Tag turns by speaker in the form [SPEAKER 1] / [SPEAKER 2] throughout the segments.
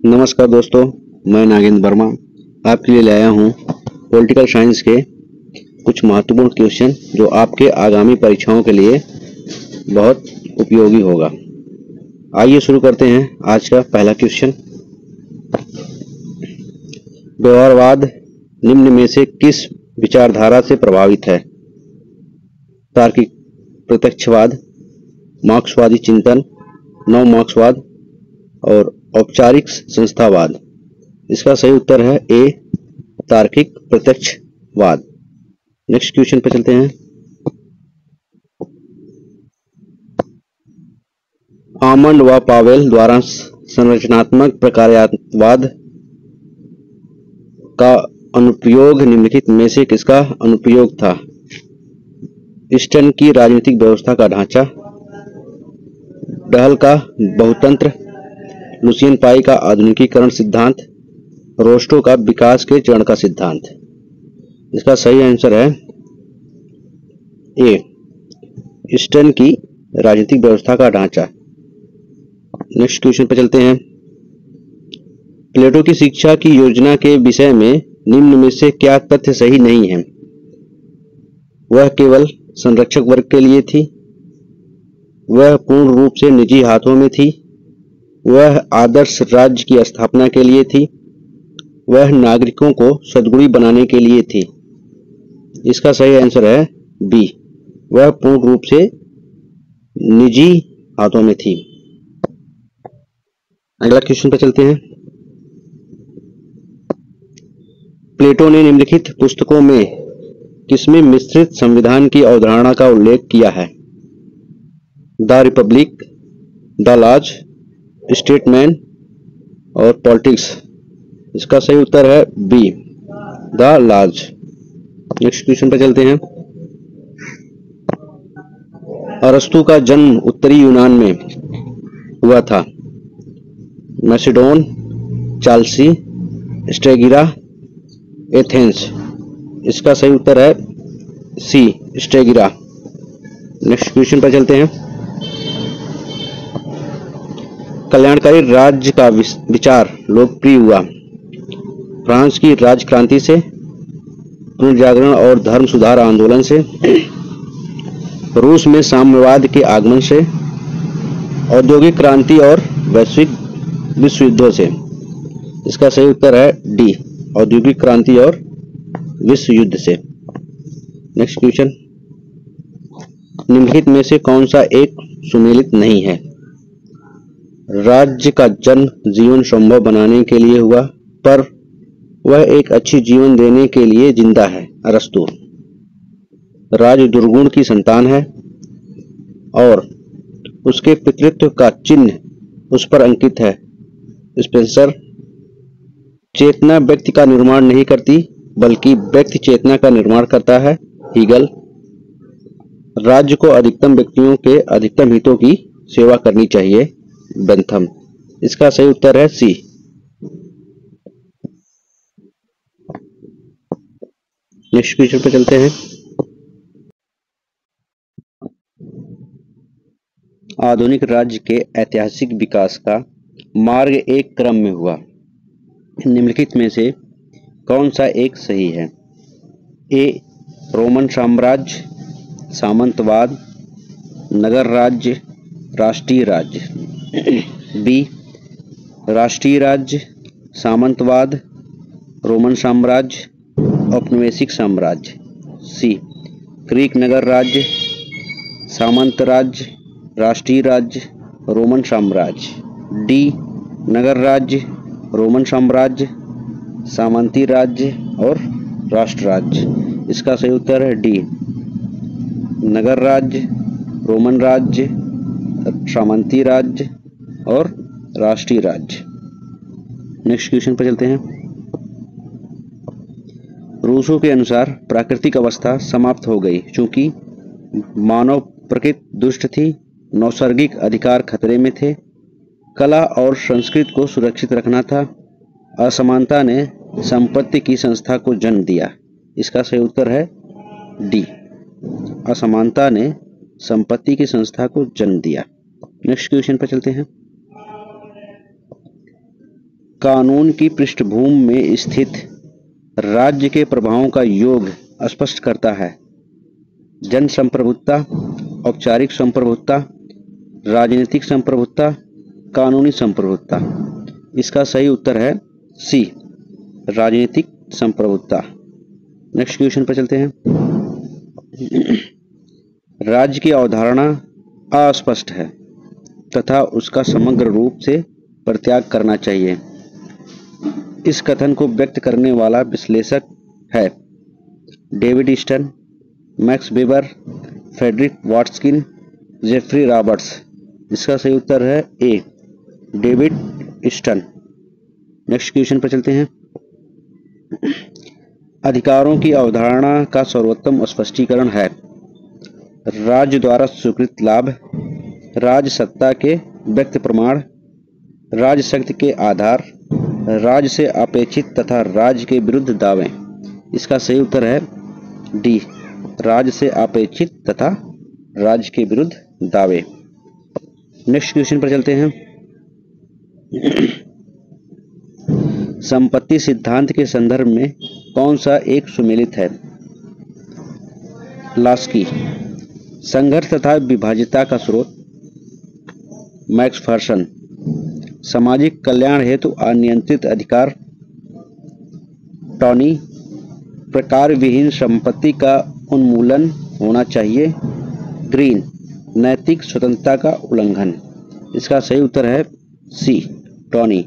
[SPEAKER 1] नमस्कार दोस्तों, मैं नागेंद्र वर्मा आपके लिए लाया हूँ पॉलिटिकल साइंस के कुछ महत्वपूर्ण क्वेश्चन जो आपके आगामी परीक्षाओं के लिए बहुत उपयोगी होगा। आइए शुरू करते हैं आज का पहला क्वेश्चन। व्यवहारवाद निम्न में से किस विचारधारा से प्रभावित है? तार्किक प्रत्यक्षवाद, मार्क्सवादी चिंतन, नव मार्क्सवाद और औपचारिक संस्थावाद। इसका सही उत्तर है ए, तार्किक प्रत्यक्षवाद। नेक्स्ट क्वेश्चन पे चलते हैं। आमंड व पावेल द्वारा संरचनात्मक प्रकार्यवाद का अनुप्रयोग निम्नलिखित में से किसका अनुप्रयोग था? स्टर्न की राजनीतिक व्यवस्था का ढांचा, डहल का बहुतंत्र, लुसियन पाई का आधुनिकीकरण सिद्धांत, रोस्टो का विकास के चरण का सिद्धांत। इसका सही आंसर है ए, स्टर्न की राजनीतिक व्यवस्था का ढांचा। नेक्स्ट क्वेश्चन पर चलते हैं। प्लेटो की शिक्षा की योजना के विषय में निम्न में से क्या तथ्य सही नहीं है? वह केवल संरक्षक वर्ग के लिए थी, वह पूर्ण रूप से निजी हाथों में थी, वह आदर्श राज्य की स्थापना के लिए थी, वह नागरिकों को सद्गुणी बनाने के लिए थी। इसका सही आंसर है बी, वह पूर्ण रूप से निजी हाथों में थी। अगला क्वेश्चन पर चलते हैं। प्लेटो ने निम्नलिखित पुस्तकों में किसमें मिश्रित संविधान की अवधारणा का उल्लेख किया है? The republic, the laws, statesman और पॉलिटिक्स। इसका सही उत्तर है B, the laws. Next question पर चलते हैं। अरस्तु का जन्म उत्तरी यूनान में हुआ था। मैसिडोन, चाल्सी, स्ट्रेगिरा, एथेंस। इसका सही उत्तर है सी, स्ट्रेगिरा। नेक्स्ट क्वेश्चन पर चलते हैं। कल्याणकारी राज्य का विचार लोकप्रिय हुआ फ्रांस की राजक्रांति से, पुनर्जागरण और धर्म सुधार आंदोलन से, रूस में साम्यवाद के आगमन से, औद्योगिक क्रांति और वैश्विक विश्व युद्धों से। इसका सही उत्तर है डी, औद्योगिक क्रांति और विश्व युद्ध से। Next question. निम्नलिखित में से कौन सा एक सुमेलित नहीं है? राज्य का जन्म जीवन संभव बनाने के लिए हुआ, पर वह एक अच्छी जीवन देने के लिए जिंदा है, अरस्तु। राज्य दुर्गुण की संतान है और उसके पितृत्व का चिन्ह उस पर अंकित है, स्पेंसर। चेतना व्यक्ति का निर्माण नहीं करती बल्कि व्यक्ति चेतना का निर्माण करता है, हीगल। राज्य को अधिकतम व्यक्तियों के अधिकतम हितों की सेवा करनी चाहिए, बेंथम। इसका सही उत्तर है सी। नेक्स्ट क्वेश्चन पे चलते हैं। आधुनिक राज्य के ऐतिहासिक विकास का मार्ग एक क्रम में हुआ। निम्नलिखित में से कौन सा एक सही है? ए, रोमन साम्राज्य, सामंतवाद, नगर राज्य, राष्ट्रीय राज्य। बी, राष्ट्रीय राज्य, सामंतवाद, रोमन साम्राज्य, औपनिवेशिक साम्राज्य। सी, ग्रीक नगर राज्य, सामंत राज्य, राष्ट्रीय राज्य, रोमन साम्राज्य। डी, नगर राज्य, रोमन साम्राज्य, सामंती राज्य और राष्ट्र राज्य। इसका सही उत्तर है डी, नगर राज्य, रोमन राज्य, सामंती राज्य और राष्ट्रीय राज्य। नेक्स्ट क्वेश्चन पर चलते हैं। रूसो के अनुसार प्राकृतिक अवस्था समाप्त हो गई क्योंकि मानव प्रकृति दुष्ट थी, नैसर्गिक अधिकार खतरे में थे, कला और संस्कृति को सुरक्षित रखना था, असमानता ने संपत्ति की संस्था को जन्म दिया। इसका सही उत्तर है डी, असमानता ने संपत्ति की संस्था को जन्म दिया। नेक्स्ट क्वेश्चन पर चलते हैं। कानून की पृष्ठभूमि में स्थित राज्य के प्रभावों का योग स्पष्ट करता है। जन संप्रभुता, औपचारिक संप्रभुता, राजनीतिक संप्रभुता, कानूनी संप्रभुता। इसका सही उत्तर है सी, राजनीतिक संप्रभुता। नेक्स्ट क्वेश्चन पर चलते हैं। राज्य की अवधारणा अस्पष्ट है तथा उसका समग्र रूप से परित्याग करना चाहिए। इस कथन को व्यक्त करने वाला विश्लेषक है David Easton, Max Weber, Frederick Watkin, Jeffrey Roberts. इसका सही उत्तर है A, David Easton. Next question पर चलते हैं। अधिकारों की अवधारणा का सर्वोत्तम स्पष्टीकरण है राज्य द्वारा स्वीकृत लाभ, राज्य सत्ता के व्यक्त प्रमाण, राज्य शक्ति के आधार, राज्य से अपेक्षित तथा राज्य के विरुद्ध दावे। इसका सही उत्तर है डी, राज्य से अपेक्षित तथा राज्य के विरुद्ध दावे। नेक्स्ट क्वेश्चन पर चलते हैं। संपत्ति सिद्धांत के संदर्भ में कौन सा एक सुमेलित है? लास्की। संघर्ष तथा विभाज्यता का स्रोत, मैक्सफर्सन। सामाजिक कल्याण हेतु अनियंत्रित अधिकार, टॉनी। प्रकार विहीन संपत्ति का उन्मूलन होना चाहिए, ग्रीन। नैतिक स्वतंत्रता का उल्लंघन। इसका सही उत्तर है सी, टॉनी।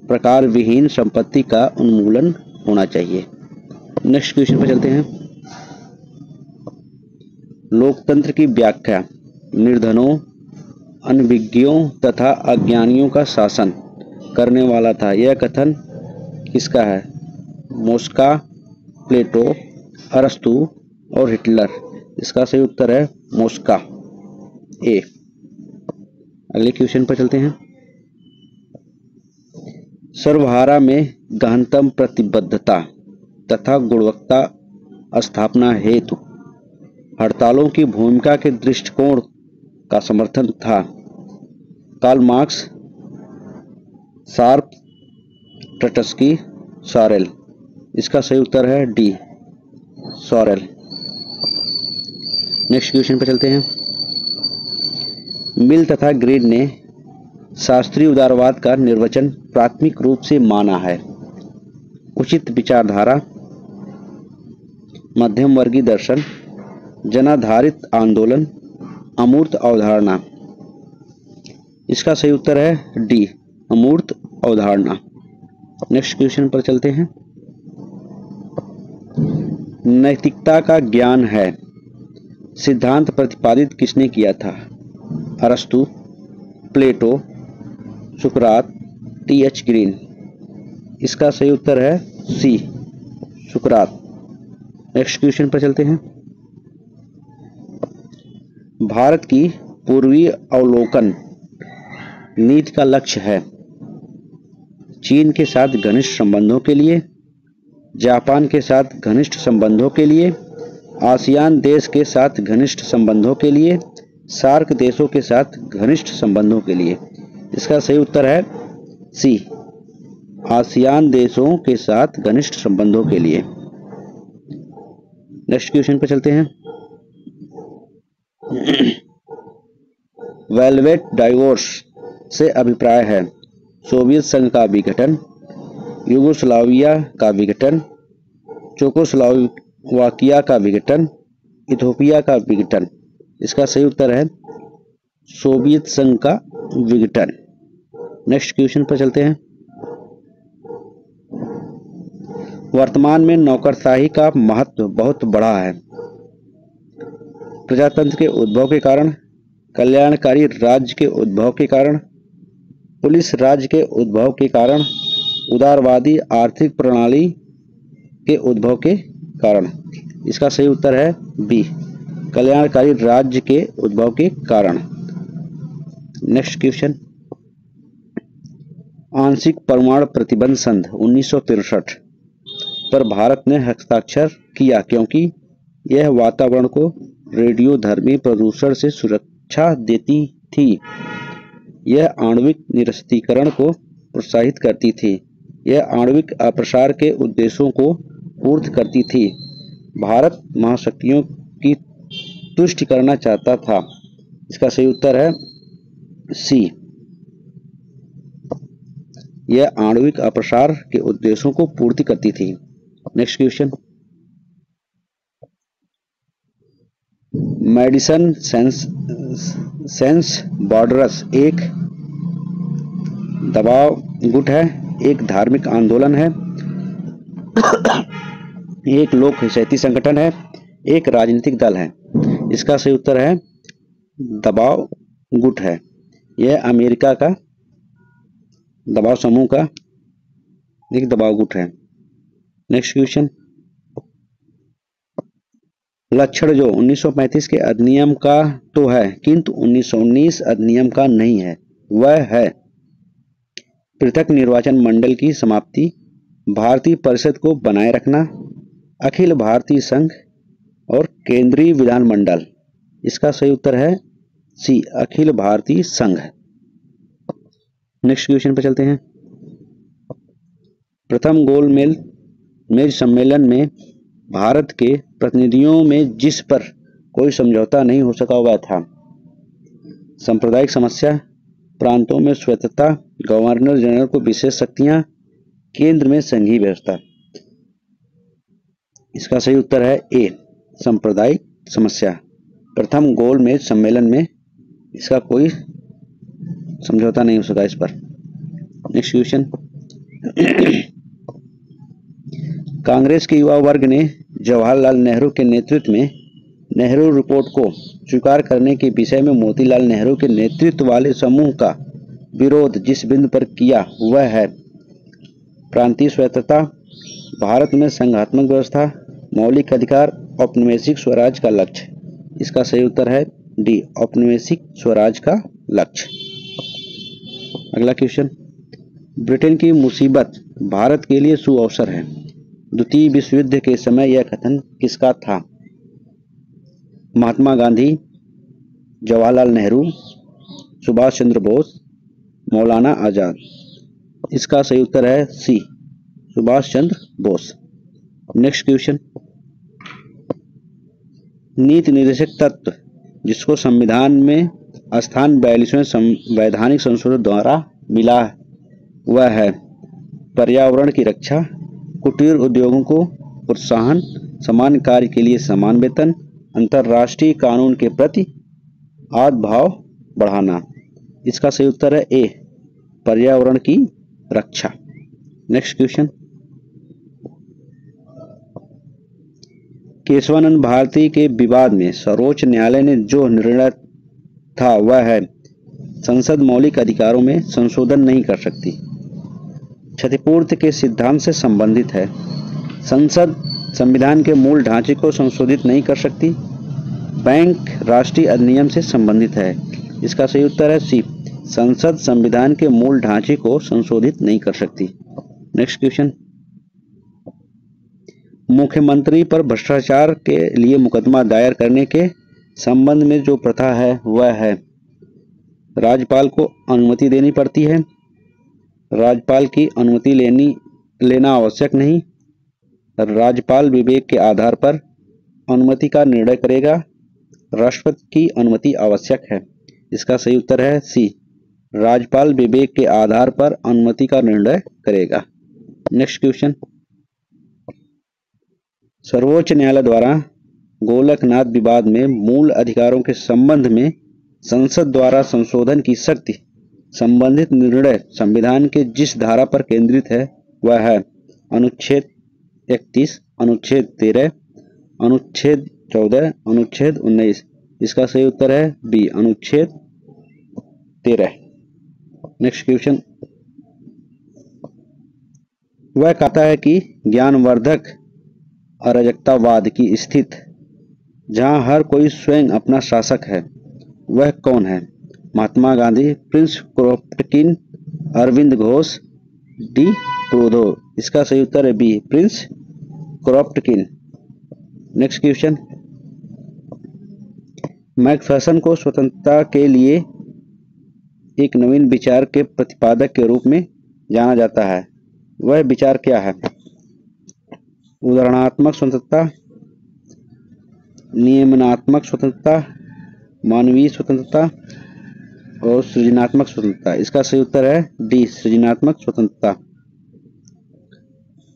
[SPEAKER 1] प्रकार विहीन संपत्ति का उन्मूलन होना चाहिए। नेक्स्ट क्वेश्चन पर चलते हैं। लोकतंत्र की व्याख्या निर्धनों, अनभिज्ञों तथा अज्ञानियों का शासन करने वाला था। यह कथन किसका है? मोस्का, प्लेटो, अरस्तु और हिटलर। इसका सही उत्तर है मोस्का, ए। अगले क्वेश्चन पर चलते हैं। सर्वहारा में गहनतम प्रतिबद्धता तथा गुणवत्ता स्थापना हेतु हड़तालों की भूमिका के दृष्टिकोण का समर्थन था। Karl Marx, Sharp, Trotsky, Sorel. इसका सही उत्तर है डी, सॉरेल। नेक्स्ट क्वेश्चन पर चलते हैं। मिल तथा ग्रीन ने शास्त्रीय उदारवाद का निर्वचन प्राथमिक रूप से माना है। उचित विचारधारा, मध्यम वर्गीय दर्शन, जनाधारित आंदोलन, अमूर्त अवधारणा। इसका सही उत्तर है डी, अमूर्त अवधारणा। नेक्स्ट क्वेश्चन पर चलते हैं। नैतिकता का ज्ञान है सिद्धांत प्रतिपादित किसने किया था? अरस्तु, प्लेटो, सुकरात, टी.एच. ग्रीन। इसका सही उत्तर है सी, सुकरात। नेक्स्ट क्वेश्चन पर चलते हैं। भारत की पूर्वीय अवलोकन नीति का लक्ष्य है चीन के साथ घनिष्ठ संबंधों के लिए, जापान के साथ घनिष्ठ संबंधों के लिए, आसियान देश के साथ घनिष्ठ संबंधों के लिए, सार्क देशों के साथ घनिष्ठ संबंधों के लिए। इसका सही उत्तर है सी, आसियान देशों के साथ घनिष्ठ संबंधों के लिए। नेक्स्ट क्वेश्चन पर चलते हैं। वेलवेट डाइवोर्स से अभिप्राय है सोवियत संघ का विघटन, यूगोस्लाविया का विघटन, चेकोस्लोवाकिया का विघटन, इथोपिया का विघटन। इसका सही उत्तर है सोवियत संघ का विघटन। नेक्स्ट क्वेश्चन पर चलते हैं। वर्तमान में नौकरशाही का महत्व बहुत बढ़ा है। प्रजातंत्र के उद्भव के कारण, कल्याणकारी राज्य के उद्भव के कारण, पुलिस राज्य के उद्भव के कारण, उदारवादी आर्थिक प्रणाली के उद्भव के कारण। इसका सही उत्तर है बी, कल्याणकारी राज्य के उद्भव के कारण। Next question. आंशिक परमाणु प्रतिबंध संधि 1963 पर भारत ने हस्ताक्षर किया क्योंकि यह वातावरण को रेडियोधर्मी प्रदूषण से सुरक्षा देती थी। यह आणविक निरस्त्रीकरण को प्रोत्साहित करती थी। यह आणविक अप्रसार के उद्देश्यों को पूर्ति करती थी। भारत महाशक्तियों की तुष्टि करना चाहता था। इसका सही उत्तर है सी। यह आणविक अप्रसार के उद्देश्यों को पूर्ति करती थी। नेक्स्ट क्वेश्चन, मेडिसन सेंस बॉर्डरस एक दबाव गुट है, एक धार्मिक आंदोलन है, एक लोक हितैषी संगठन है, एक राजनीतिक दल है। इसका सही उत्तर है दबाव गुट है। यह अमेरिका का दबाव समूह का एक दबाव गुट है। नेक्स्ट क्वेश्चन, लक्षण जो 1935 के अधिनियम का तो है किंतु 1919 अधिनियम का नहीं है, वह है पृथक निर्वाचन मंडल की समाप्ति, भारतीय परिषद को बनाए रखना, अखिल भारतीय संघ और केंद्रीय विधानमंडल। इसका सही उत्तर है सी, अखिल भारतीय संघ। नेक्स्ट क्वेश्चन पर चलते हैं। प्रथम गोलमेज सम्मेलन में भारत के प्रतिनिधियों में जिस पर कोई समझौता नहीं हो सका वह था सांप्रदायिक समस्या, प्रांतों में स्वतंत्रता, गवर्नर जनरल को विशेष शक्तियां, केंद्र में संघीय व्यवस्था। इसका सही उत्तर है ए, सांप्रदायिक समस्या। प्रथम गोलमेज सम्मेलन में इसका कोई समझौता नहीं हो सका इस पर। नेक्स्ट क्वेश्चन, कांग्रेस के युवा वर्ग ने जवाहरलाल नेहरू के नेतृत्व में नेहरू रिपोर्ट को स्वीकार करने के विषय में मोतीलाल नेहरू के नेतृत्व वाले समूह का विरोध जिस बिंदु पर किया वह है प्रांतीय स्वतंत्रता, भारत में संघात्मक व्यवस्था, मौलिक अधिकार, औपनिवेशिक स्वराज का लक्ष्य। इसका सही उत्तर है डी, औपनिवेशिक स्वराज का लक्ष्य। अगला क्वेश्चन, ब्रिटेन की मुसीबत भारत के लिए सुअवसर है। द्वितीय विश्व युद्ध के समय यह कथन किसका था? महात्मा गांधी, जवाहरलाल नेहरू, सुभाष चंद्र बोस, मौलाना आजाद। इसका सही उत्तर है सी, सुभाष चंद्र बोस। नेक्स्ट क्वेश्चन, नीति निर्देशक तत्व जिसको संविधान में स्थान 42वें संवैधानिक संशोधन द्वारा मिला वह है पर्यावरण की रक्षा, कुटीर उद्योगों को प्रोत्साहन, समान कार्य के लिए समान वेतन, अंतर्राष्ट्रीय कानून के प्रति आदर भाव बढ़ाना। इसका सही उत्तर है ए, पर्यावरण की रक्षा। नेक्स्ट क्वेश्चन, केशवानंद भारती के विवाद में सर्वोच्च न्यायालय ने जो निर्णय था वह है संसद मौलिक अधिकारों में संशोधन नहीं कर सकती, क्षतिपूर्ति के सिद्धांत से संबंधित है, संसद संविधान के मूल ढांचे को संशोधित नहीं कर सकती, बैंक राष्ट्रीय अधिनियम से संबंधित है। इसका सही उत्तर है सी, संसद संविधान के मूल ढांचे को संशोधित नहीं कर सकती। नेक्स्ट क्वेश्चन, मुख्यमंत्री पर भ्रष्टाचार के लिए मुकदमा दायर करने के संबंध में जो प्रथा है वह है राज्यपाल को अनुमति देनी पड़ती है, राज्यपाल की अनुमति लेना आवश्यक नहीं, राज्यपाल विवेक के आधार पर अनुमति का निर्णय करेगा, राष्ट्रपति की अनुमति आवश्यक है। इसका सही उत्तर है सी, राज्यपाल विवेक के आधार पर अनुमति का निर्णय करेगा। नेक्स्ट क्वेश्चन, सर्वोच्च न्यायालय द्वारा गोलकनाथ विवाद में मूल अधिकारों के संबंध में संसद द्वारा संशोधन की शक्ति संबंधित निर्णय संविधान के जिस धारा पर केंद्रित है वह है अनुच्छेद 31, अनुच्छेद 13, अनुच्छेद 14, अनुच्छेद 19। इसका सही उत्तर है बी, अनुच्छेद 13। नेक्स्ट क्वेश्चन, वह कहता है कि ज्ञानवर्धक अराजकतावाद की स्थिति जहां हर कोई स्वयं अपना शासक है वह कौन है? Mahatma Gandhi, Prince क्रोपटकिन, Arvind Ghosh, D प्रोधो। इसका सही उत्तर है बी, प्रिंस क्रोपटकिन। नेक्स्ट क्वेश्चन, मैकफेर्सन को स्वतंत्रता के लिए एक नवीन विचार के प्रतिपादक के रूप में जाना जाता है। वह विचार क्या है? उदाहरणात्मक स्वतंत्रता, नियमनात्मक स्वतंत्रता, मानवीय स्वतंत्रता और सृजनात्मक स्वतंत्रता। इसका सही उत्तर है डी, सृजनात्मक स्वतंत्रता।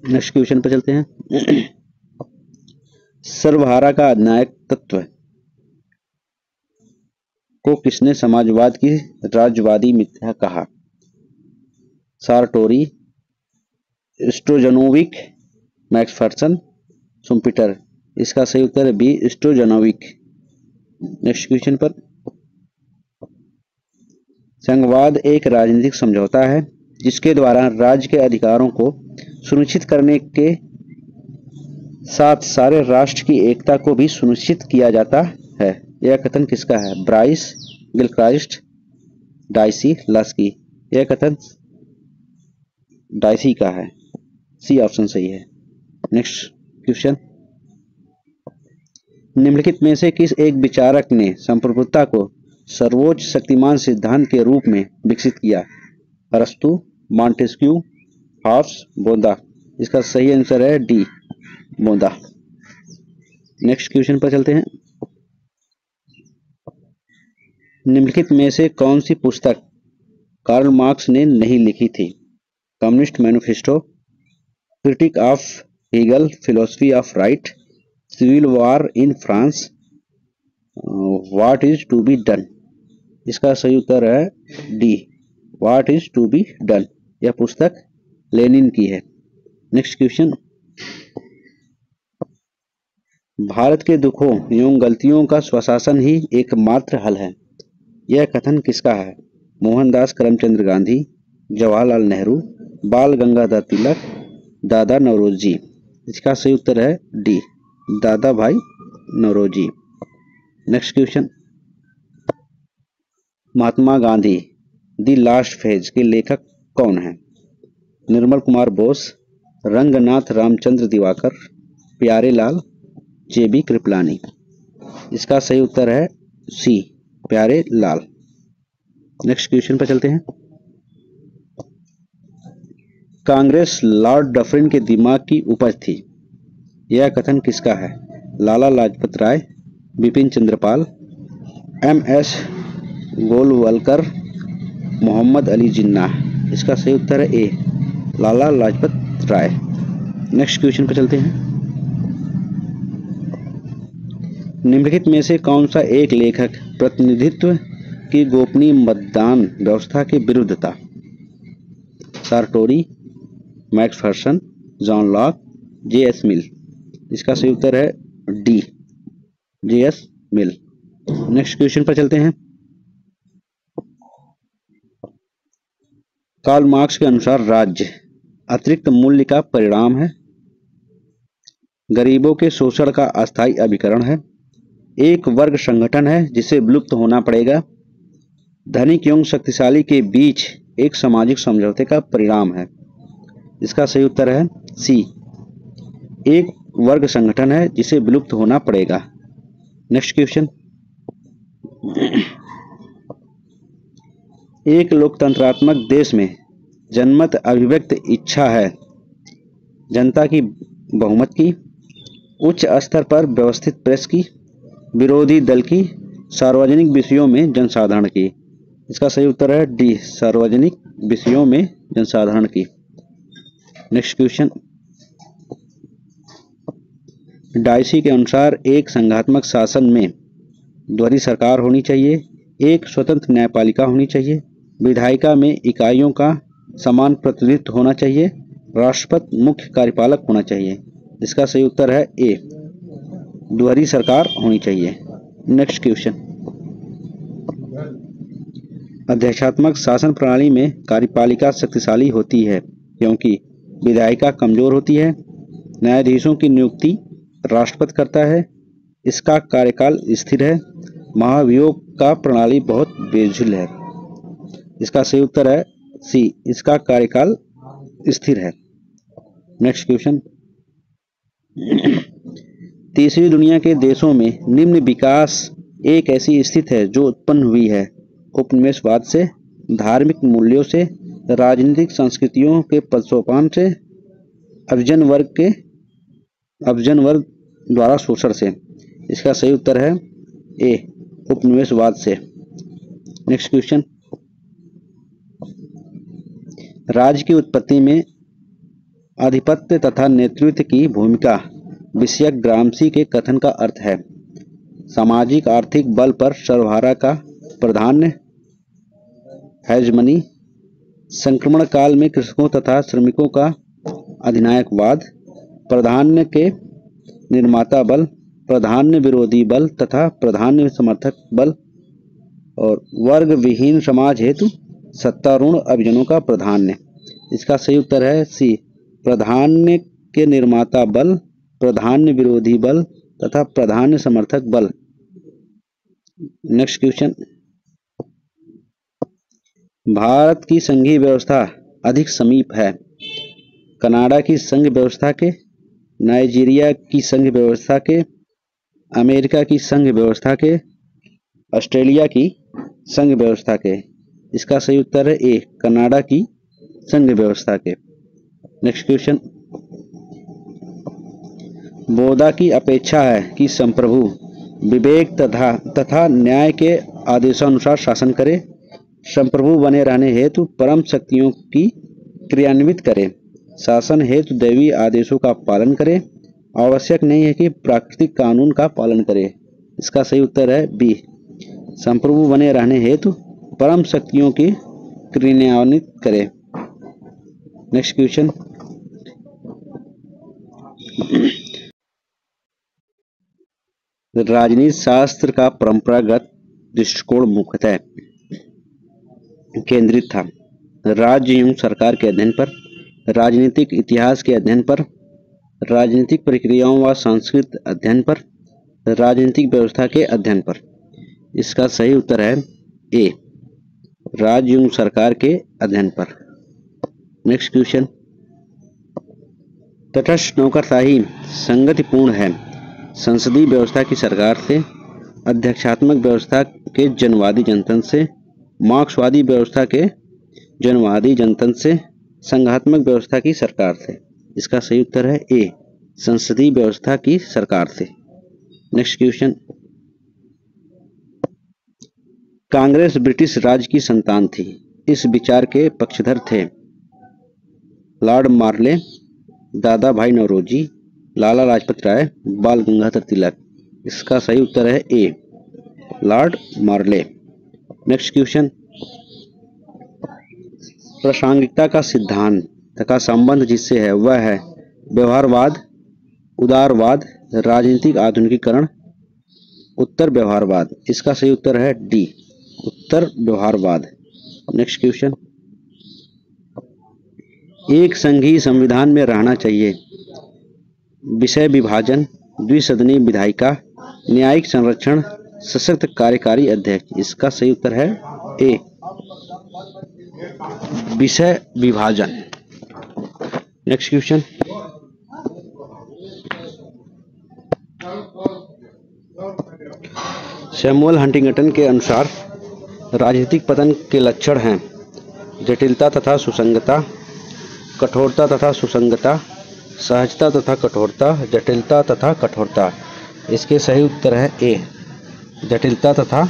[SPEAKER 1] नेक्स्ट क्वेश्चन पर चलते हैं। सर्वहारा का अधिनायक तत्व को किसने समाजवाद की राज्यवादी मिथ्या कहा? सारटोरी, स्ट्रोजनोविक, मैक्फरसन, शुम्पीटर। इसका सही उत्तर है बी, स्ट्रोजनोविक। नेक्स्ट क्वेश्चन पर, संघवाद एक राजनीतिक समझौता है जिसके द्वारा राज्य के अधिकारों को सुनिश्चित करने के साथ सारे राष्ट्र की एकता को भी सुनिश्चित किया जाता है। यह कथन किसका है? Bryce, Gilchrist, dicey, Laski. यह कथन डाइसी का है, सी ऑप्शन सही है। नेक्स्ट क्वेश्चन, निम्नलिखित में से किस एक विचारक ने संप्रभुता को सर्वोच्च शक्तिमान सिद्धांत के रूप में विकसित किया? अरस्तु, मॉन्टेस्क्यू, हॉब्स, बोंदा। इसका सही आंसर है डी, बोंदा। नेक्स्ट क्वेश्चन पर चलते हैं। निम्नलिखित में से कौन सी पुस्तक कार्ल मार्क्स ने नहीं लिखी थी? Communist manifesto, critique of Hegel, philosophy of right, civil war in France, what is to be done. इसका सही उत्तर है D, what is to be done. यह पुस्तक लेनिन की है। नेक्स्ट क्वेश्चन, भारत के दुखों एवं गलतियों का स्वशासन ही एकमात्र हल है। यह कथन किसका है? मोहनदास करमचंद गांधी, जवाहरलाल नेहरू, बाल गंगाधर तिलक, दादा नौरोजी। इसका सही उत्तर है D, Dadabhai Naoroji. Next question, Mahatma Gandhi the last phase के लेखक कौन हैं? निर्मल कुमार बोस, रंगनाथ रामचंद्र दिवाकर, प्यारे लाल, जेबी कृपलानी। इसका सही उत्तर है सी, प्यारे लाल। नेक्स्ट क्वेश्चन पर चलते हैं। कांग्रेस लॉर्ड डफरिन के दिमाग की उपज थी। यह कथन किसका है? लाला लाजपत राय, बिपिन चंद्रपाल, एम.एस. गोलवलकर, मोहम्मद अली जिन्ना। इसका सही उत्तर है ए, लाला लाजपत राय। नेक्स्ट क्वेश्चन पर चलते हैं। निम्नलिखित में से कौन सा एक लेखक प्रतिनिधित्व की गोपनीय मतदान व्यवस्था के विरुद्ध था? सारटोरी, मैक्फरसन, जॉन लॉक, जे.एस. मिल। इसका सही उत्तर है डी, जे.एस. मिल। नेक्स्ट क्वेश्चन पर चलते हैं। कार्ल मार्क्स के अनुसार राज्य अतिरिक्त मूल्य का परिणाम है, गरीबों के शोषण का अस्थायी अभिकरण है, एक वर्ग संगठन है जिसे विलुप्त होना पड़ेगा, धनिक एवं शक्तिशाली के बीच एक सामाजिक समझौते का परिणाम है। इसका सही उत्तर है सी, एक वर्ग संगठन है जिसे विलुप्त होना पड़ेगा। नेक्स्ट क्वेश्चन, एक लोकतंत्रात्मक देश में जनमत अभिव्यक्त इच्छा है जनता की बहुमत की, उच्च स्तर पर व्यवस्थित प्रेस की, विरोधी दल की, सार्वजनिक विषयों में जनसाधारण की। इसका सही उत्तर है डी, सार्वजनिक विषयों में जनसाधारण की। नेक्स्ट क्वेश्चन, डाइसी के अनुसार एक संघात्मक शासन में द्वैधी सरकार होनी चाहिए, एक स्वतंत्र न्यायपालिका होनी चाहिए, विधायिका में इकाइयों का समान प्रतिनिधित्व होना चाहिए, राष्ट्रपति मुख्य कार्यपालक होना चाहिए। इसका सही उत्तर है ए, द्वैधी सरकार होनी चाहिए। नेक्स्ट क्वेश्चन, अध्यक्षात्मक शासन प्रणाली में कार्यपालिका शक्तिशाली होती है क्योंकि विधायिका कमजोर होती है, न्यायाधीशों की नियुक्ति राष्ट्रपति करता है, इसका कार्यकाल स्थिर है, महाभियोग का प्रणाली बहुत बेझिल है। इसका सही उत्तर है सी, इसका कार्यकाल स्थिर है। नेक्स्ट क्वेश्चन, तीसरी दुनिया के देशों में निम्न विकास एक ऐसी स्थिति है जो उत्पन्न हुई है उपनिवेशवाद से, धार्मिक मूल्यों से, राजनीतिक संस्कृतियों के पदसोपान से, अभिजन वर्ग द्वारा शोषण से। इसका सही उत्तर है ए, उपनिवेशवाद से। नेक्स्ट क्वेश्चन, राज्य की उत्पत्ति में आधिपत्य तथा नेतृत्व की भूमिका विषयक ग्रामसी के कथन का अर्थ है सामाजिक आर्थिक बल पर सर्वहारा का प्राधान्य, हेजमनी, संक्रमण काल में कृषकों तथा श्रमिकों का अधिनायकवाद, प्राधान्य के निर्माता बल, प्राधान्य विरोधी बल तथा प्राधान्य समर्थक बल, और वर्ग विहीन समाज हेतु सत्तारूढ़ अभिजनों का प्राधान्य। इसका सही उत्तर है सी, प्राधान्य के निर्माता बल, प्राधान्य विरोधी बल तथा प्राधान्य समर्थक बल। नेक्स्ट क्वेश्चन, भारत की संघीय व्यवस्था अधिक समीप है कनाडा की संघ व्यवस्था के, नाइजीरिया की संघ व्यवस्था के, अमेरिका की संघ व्यवस्था के, ऑस्ट्रेलिया की संघ व्यवस्था के। इसका सही उत्तर है ए, कनाडा की संघ व्यवस्था के। नेक्स्ट क्वेश्चन, बोधा की अपेक्षा है कि संप्रभु विवेक तथा न्याय के आदेशानुसार शासन करे, संप्रभु बने रहने हेतु परम शक्तियों की क्रियान्वित करे, शासन हेतु दैवीय आदेशों का पालन करे, आवश्यक नहीं है कि प्राकृतिक कानून का पालन करे। इसका सही उत्तर है बी, संप्रभु बने रहने हेतु परम शक्तियों की क्रियान्वित करे। नेक्स्ट क्वेश्चन, राजनीति शास्त्र का परंपरागत दृष्टिकोण मुख्यतः केंद्रित था राज्य एवं सरकार के अध्ययन पर, राजनीतिक इतिहास के अध्ययन पर, राजनीतिक प्रक्रियाओं व सांस्कृतिक अध्ययन पर, राजनीतिक व्यवस्था के अध्ययन पर। इसका सही उत्तर है ए, राज्य एवं सरकार के अध्ययन पर। नेक्स्ट क्वेश्चन, तटस्थ नौकरशाही संगतिपूर्ण है संसदीय व्यवस्था की सरकार से, अध्यक्षात्मक व्यवस्था के जनवादी जनतंत्र से, मार्क्सवादी व्यवस्था के जनवादी जनतंत्र से, संघात्मक व्यवस्था की सरकार से। इसका सही उत्तर है ए, संसदीय व्यवस्था की सरकार से। नेक्स्ट क्वेश्चन, कांग्रेस ब्रिटिश राज की संतान थी, इस विचार के पक्षधर थे लॉर्ड मार्ले, दादा भाई नौरोजी, लाला लाजपत राय, बाल गंगाधर तिलक। इसका सही उत्तर है ए, लॉर्ड मार्ले। नेक्स्ट क्वेश्चन, प्रासंगिकता का सिद्धांत तथा संबंध जिससे है वह है व्यवहारवाद, उदारवाद, राजनीतिक आधुनिकीकरण, उत्तर व्यवहारवाद। इसका सही उत्तर है डी, उत्तर व्यवहारवाद। नेक्स्ट क्वेश्चन, एक संघीय संविधान में रहना चाहिए विषय विभाजन, द्विसदनीय विधायिका, न्यायिक संरक्षण, सशक्त कार्यकारी अध्यक्ष। इसका सही उत्तर है ए, विषय विभाजन। नेक्स्ट क्वेश्चन, सैमुअल हंटिंगटन के अनुसार राजनीतिक पतन के लक्षण हैं जटिलता तथा सुसंगतता, कठोरता तथा सुसंगतता, सहजता तथा कठोरता, जटिलता तथा कठोरता। इसके सही उत्तर है ए, जटिलता तथा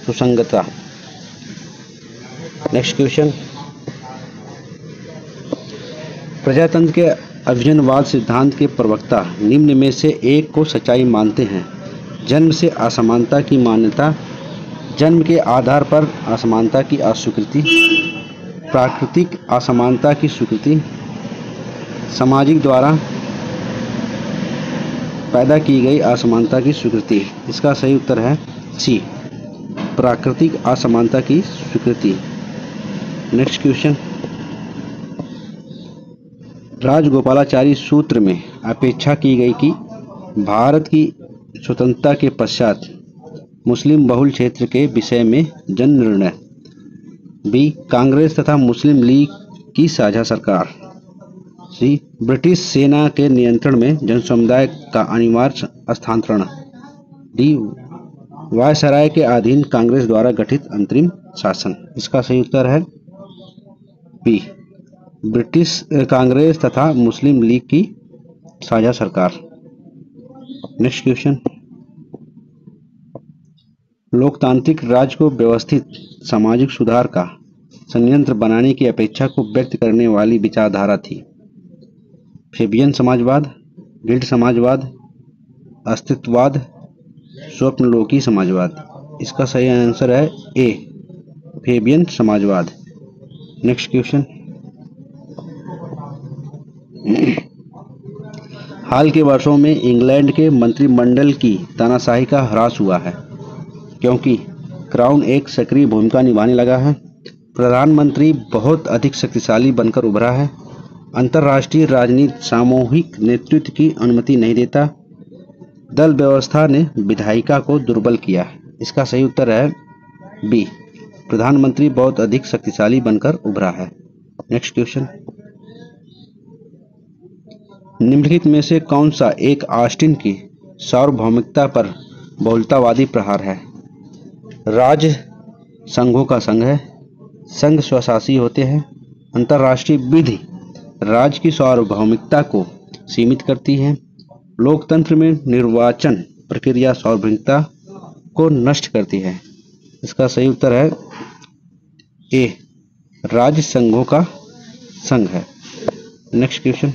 [SPEAKER 1] सुसंगतता। नेक्स्ट क्वेश्चन, प्रजातंत्र के अभिजनवाद सिद्धांत के प्रवक्ता निम्न में से एक को सच्चाई मानते हैं। जन्म से असमानता की मान्यता, जन्म के आधार पर असमानता की अस्वीकृति, प्राकृतिक असमानता की स्वीकृति, सामाजिक द्वारा पैदा की गई असमानता की स्वीकृति। इसका सही उत्तर है सी, प्राकृतिक असमानता की स्वीकृति। नेक्स्ट क्वेश्चन, राजगोपालाचारी सूत्र में अपेक्षा की गई कि भारत की स्वतंत्रता के पश्चात मुस्लिम बहुल क्षेत्र के विषय में जन निर्णय, बी, कांग्रेस तथा मुस्लिम लीग की साझा सरकार, सी, ब्रिटिश सेना के नियंत्रण में जनसमुदाय का अनिवार्य स्थानांतरण, डी, वायसराय के अधीन कांग्रेस द्वारा गठित अंतरिम शासन। इसका सही उत्तर है बी, ब्रिटिश कांग्रेस तथा मुस्लिम लीग की साझा सरकार। नेक्स्ट क्वेश्चन, लोकतांत्रिक राज्य को व्यवस्थित सामाजिक सुधार का संयंत्र बनाने की अपेक्षा को व्यक्त करने वाली विचारधारा थी। फेबियन समाजवाद, गिल्ड समाजवाद, अस्तित्ववाद, स्वप्नलोकी समाजवाद। इसका सही आंसर है ए, फेबियन समाजवाद। नेक्स्ट क्वेश्चन, हाल के वर्षों में इंग्लैंड के मंत्रिमंडल की तानाशाही का ह्रास हुआ है क्योंकि क्राउन एक सक्रिय भूमिका निभाने लगा है, प्रधानमंत्री बहुत अधिक शक्तिशाली बनकर उभरा है, अंतर्राष्ट्रीय राजनीति सामूहिक नेतृत्व की अनुमति नहीं देता, दल व्यवस्था ने विधायिका को दुर्बल किया। इसका सही उत्तर है बी, प्रधानमंत्री बहुत अधिक शक्तिशाली बनकर उभरा है। नेक्स्ट क्वेश्चन, निम्नलिखित में से कौन सा एक ऑस्टिन की सार्वभौमिकता पर बहुलतावादी प्रहार है? राज्य संघों का संघ है, संघ स्वशासी होते हैं, अंतर्राष्ट्रीय विधि राज्य की सार्वभौमिकता को सीमित करती है, लोकतंत्र में निर्वाचन प्रक्रिया सार्वभौमिकता को नष्ट करती है। इसका सही उत्तर है ए, राज्य संघों का संघ है। नेक्स्ट क्वेश्चन,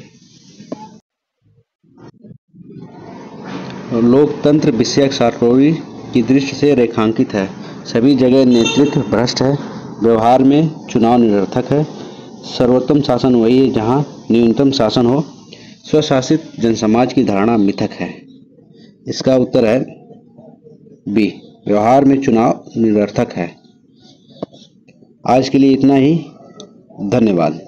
[SPEAKER 1] लोकतंत्र विषयक सार्वभौमी की दृष्टि से रेखांकित है, सभी जगह नेतृत्व भ्रष्ट है, व्यवहार में चुनाव निरर्थक है, सर्वोत्तम शासन वही है जहां न्यूनतम शासन हो, स्वशासित जनसमाज की धारणा मिथक है। इसका उत्तर है बी, व्यवहार में चुनाव निरर्थक है। आज के लिए इतना ही, धन्यवाद।